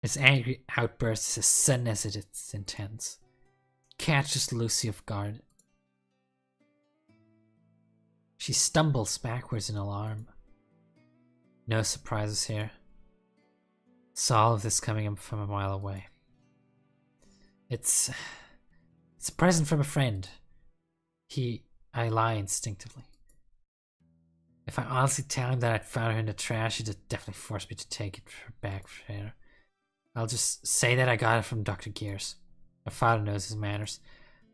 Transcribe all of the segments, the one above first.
His angry outburst is as sudden as it is intense. Catches Lucy off guard. She stumbles backwards in alarm. No surprises here. Saw all of this coming from a mile away. It's a present from a friend. I lie instinctively. If I honestly tell him that I'd found her in the trash, he'd definitely force me to take it back for her. I'll just say that I got it from Dr. Gears. My father knows his manners.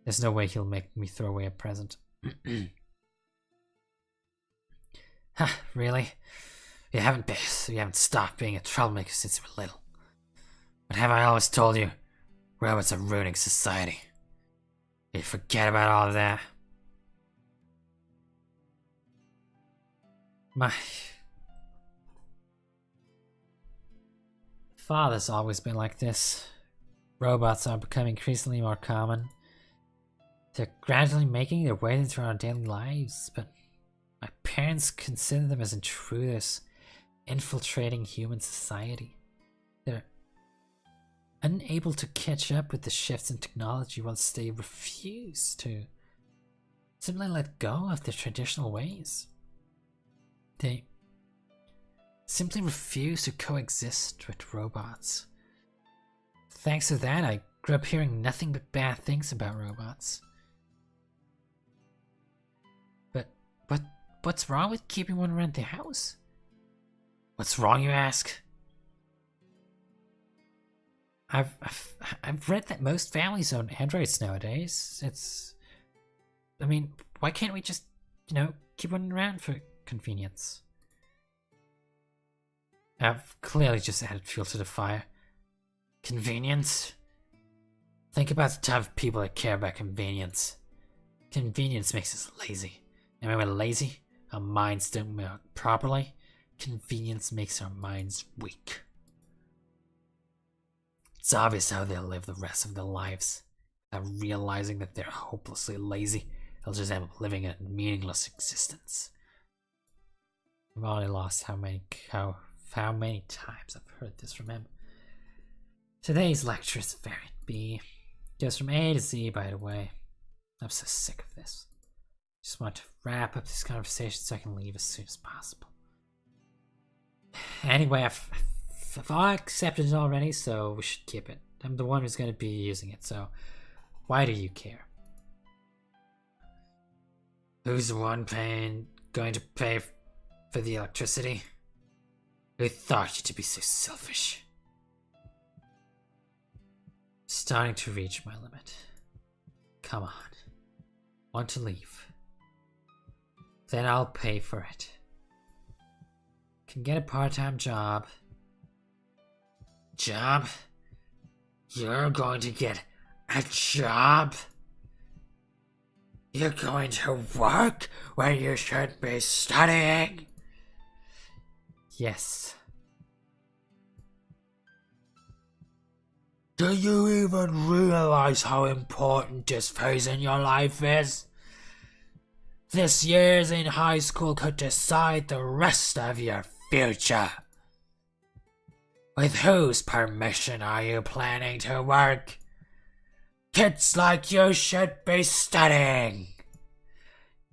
There's no way he'll make me throw away a present. Ha, really? You haven't stopped being a troublemaker since you were little. But have I always told you, robots are ruining society? You forget about all of that. My father's always been like this. Robots are becoming increasingly more common. They're gradually making their way into our daily lives, but my parents consider them as intruders infiltrating human society. They're unable to catch up with the shifts in technology once they refuse to simply let go of their traditional ways. They simply refuse to coexist with robots. Thanks to that, I grew up hearing nothing but bad things about robots. But what's wrong with keeping one around the house? What's wrong, you ask? I've read that most families own androids nowadays. I mean, why can't we just, keep one around for convenience? I've clearly just added fuel to the fire. Convenience? Think about the type of people that care about convenience. Convenience makes us lazy. And when we're lazy, our minds don't work properly. Convenience makes our minds weak. It's obvious how they'll live the rest of their lives. Without realizing that they're hopelessly lazy, they'll just end up living a meaningless existence. I've already lost how many times I've heard this from him. Today's lecture is varied B. Goes from A to Z, by the way. I'm so sick of this. Just want to wrap up this conversation so I can leave as soon as possible. Anyway, I've all accepted it already, so we should keep it. I'm the one who's going to be using it, so why do you care? Who's the one going to pay for the electricity? Who thought you to be so selfish? Starting to reach my limit. Come on. Want to leave? Then I'll pay for it. Can get a part-time job. Job? You're going to get a job? You're going to work when you should be studying? Yes. Do you even realize how important this phase in your life is? This years in high school could decide the rest of your future. With whose permission are you planning to work? Kids like you should be studying.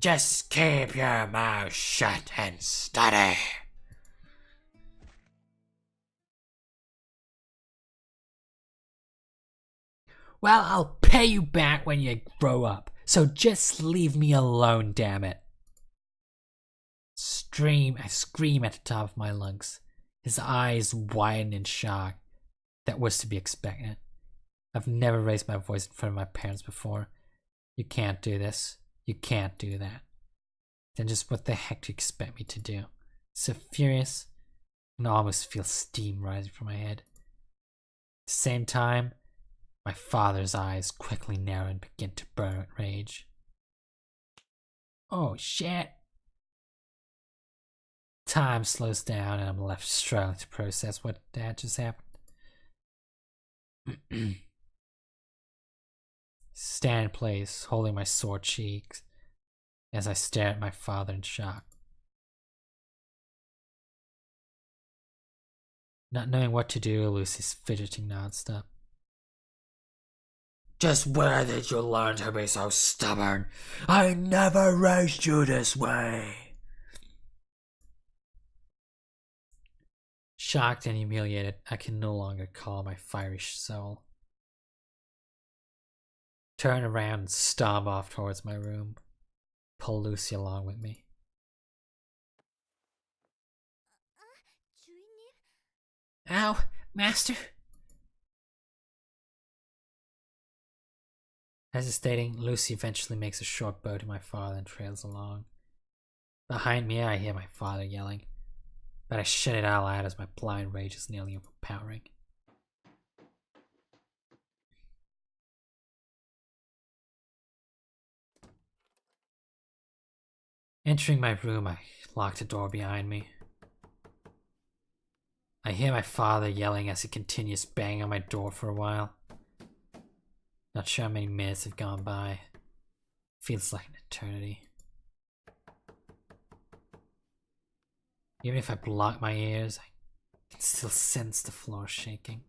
Just keep your mouth shut and study. Well, I'll pay you back when you grow up, so just leave me alone, damn it. I scream at the top of my lungs. His eyes widen in shock. That was to be expected. I've never raised my voice in front of my parents before. You can't do this. You can't do that. Then just what the heck do you expect me to do? So furious, and I almost feel steam rising from my head. At the same time, my father's eyes quickly narrow and begin to burn with rage. Oh shit! Time slows down and I'm left struggling to process what had just happened. Stand in place, holding my sore cheeks as I stare at my father in shock. Not knowing what to do, Lucy's fidgeting nonstop. Just where did you learn to be so stubborn? I never raised you this way. Shocked and humiliated, I can no longer call my fiery soul. Turn around and stomp off towards my room. Pull Lucy along with me. Ow, master! Hesitating, Lucy eventually makes a short bow to my father and trails along. Behind me, I hear my father yelling, but I shut it all out as my blind rage is nearly overpowering. Entering my room, I lock the door behind me. I hear my father yelling as he continues banging on my door for a while. Not sure how many minutes have gone by. Feels like an eternity. Even if I block my ears, I can still sense the floor shaking.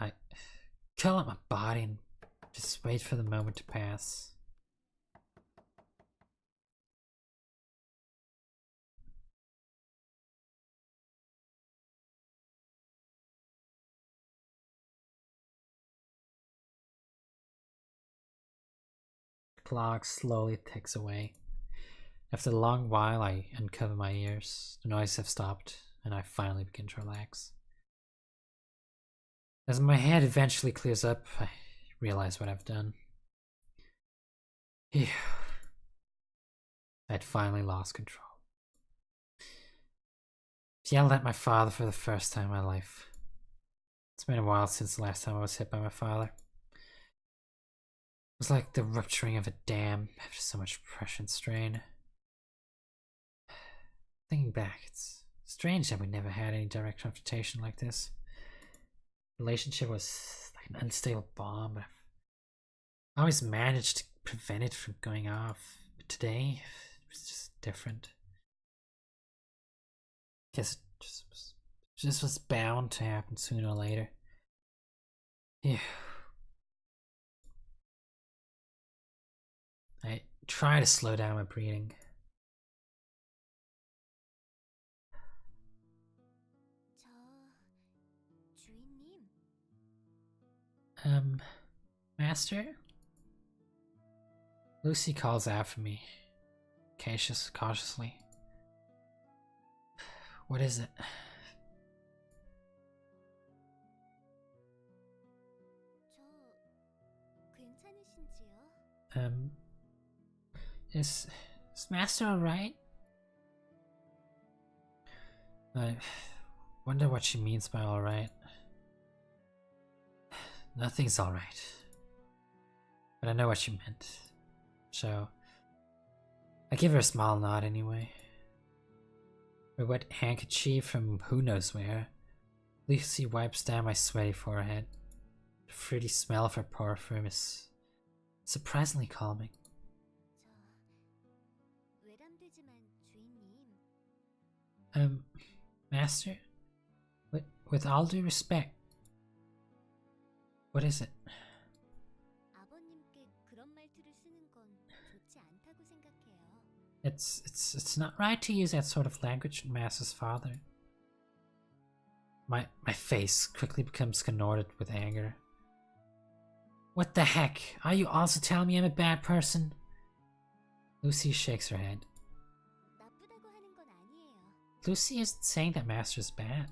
I curl up my body and just wait for the moment to pass. The clock slowly ticks away. After a long while, I uncover my ears. The noises have stopped, and I finally begin to relax. As my head eventually clears up, I realize what I've done. Phew. I'd finally lost control. I yelled at my father for the first time in my life. It's been a while since the last time I was hit by my father. It was like the rupturing of a dam after so much pressure and strain. Thinking back, it's strange that we never had any direct confrontation like this. The relationship was like an unstable bomb, but I always managed to prevent it from going off. But today, it was just different. Guess it just was bound to happen sooner or later. Yeah. I try to slow down my breathing. Master? Lucy calls out for me, cautiously. What is it? Is Master alright? I wonder what she means by alright. Nothing's alright. But I know what she meant. So I give her a small nod anyway. A wet handkerchief from who knows where, Lucy wipes down my sweaty forehead. The fruity smell of her perfume is surprisingly calming. Master? With all due respect, what is it? It's not right to use that sort of language with Master's father. My face quickly becomes contorted with anger. What the heck? Are you also telling me I'm a bad person? Lucy shakes her head. Lucy isn't saying that Master's bad.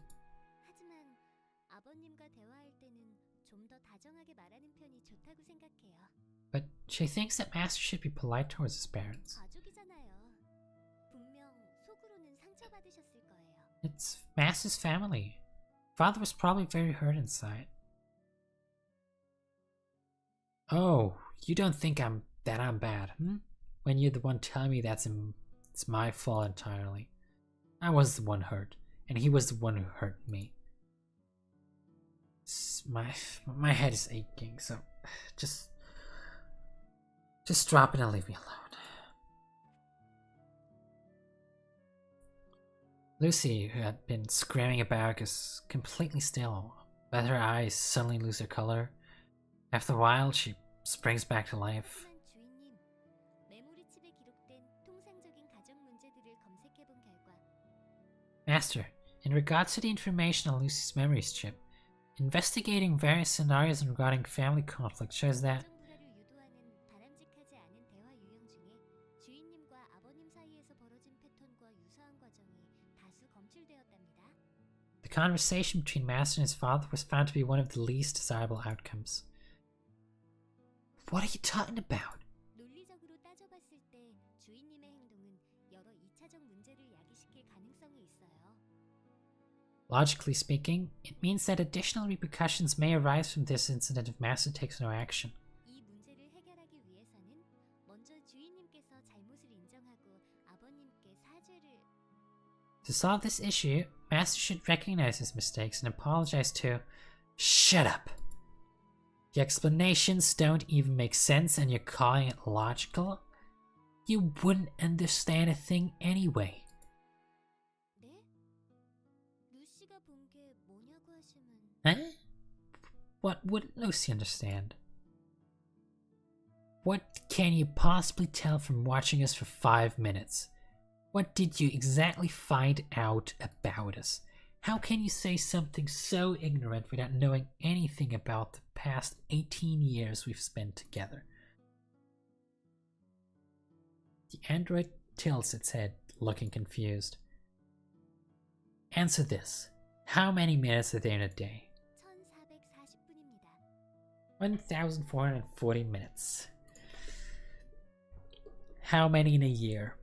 But she thinks that Master should be polite towards his parents. It's Master's family. Father was probably very hurt inside. Oh, you don't think I'm bad, hmm? When you're the one telling me it's my fault entirely. I was the one hurt, and he was the one who hurt me. My head is aching, so just drop it and leave me alone. Lucy, who had been screaming about, is completely still, but her eyes suddenly lose their color. After a while, she springs back to life. Master, in regards to the information on Lucy's memories chip, investigating various scenarios regarding family conflict shows that the conversation between Master and his father was found to be one of the least desirable outcomes. What are you talking about? Logically speaking, it means that additional repercussions may arise from this incident if Master takes no action. To solve this issue, Master should recognize his mistakes and apologize to... Shut up! The explanations don't even make sense and you're calling it logical? You wouldn't understand a thing anyway. Huh? What wouldn't Lucy understand? What can you possibly tell from watching us for 5 minutes? What did you exactly find out about us? How can you say something so ignorant without knowing anything about the past 18 years we've spent together? The android tilts its head, looking confused. Answer this. How many minutes are there in a day? 1,440 minutes. How many in a year?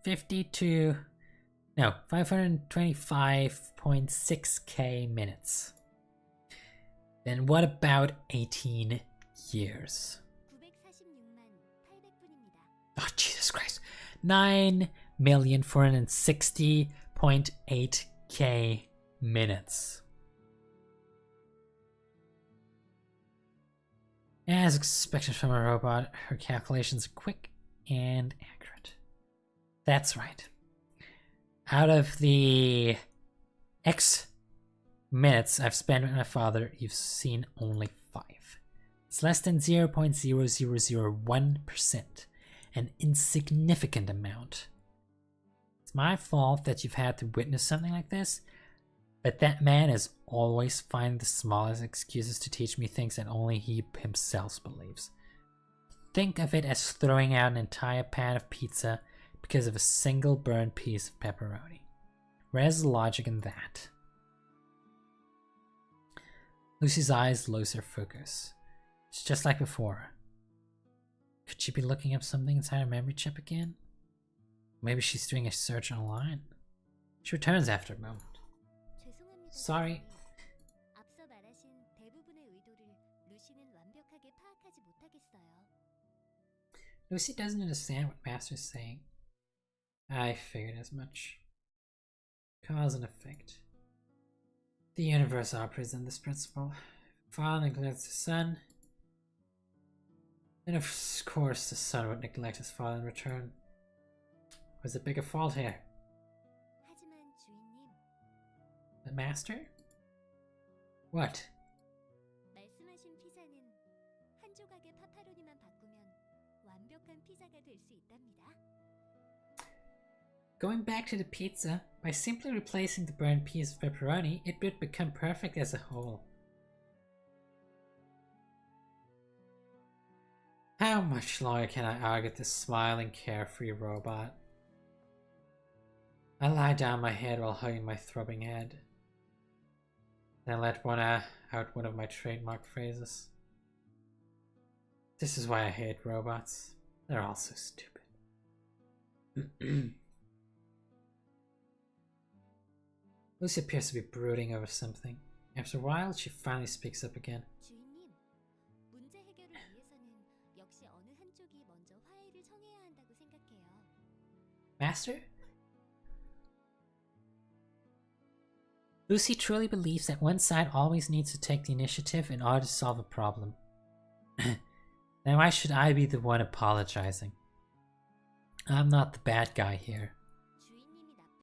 525.6k minutes. Then what about 18 years? Oh, Jesus Christ. 9,460.8k minutes. As expected from a robot, her calculations are quick and accurate. That's right. Out of the X minutes I've spent with my father, you've seen only 5. It's less than 0.0001%, an insignificant amount. It's my fault that you've had to witness something like this, but that man is always finding the smallest excuses to teach me things that only he himself believes. Think of it as throwing out an entire pan of pizza because of a single burned piece of pepperoni. Where's the logic in that? Lucy's eyes lose their focus. It's just like before. Could she be looking up something inside her memory chip again? Maybe she's doing a search online. She returns after a moment. Sorry. Lucy doesn't understand what Master's saying. I figured as much. Cause and effect. The universe operates on this principle. If father neglects his son, then of course the son would neglect his father in return. Was a bigger fault here? The master? What? Going back to the pizza, by simply replacing the burned piece of pepperoni, it would become perfect as a whole. How much longer can I argue with this smiling, carefree robot? I lie down my head while hugging my throbbing head. Then let out one of my trademark phrases. This is why I hate robots. They're all so stupid. Lucy appears to be brooding over something. After a while, she finally speaks up again. Master? Lucy truly believes that one side always needs to take the initiative in order to solve a problem. Then why should I be the one apologizing? I'm not the bad guy here.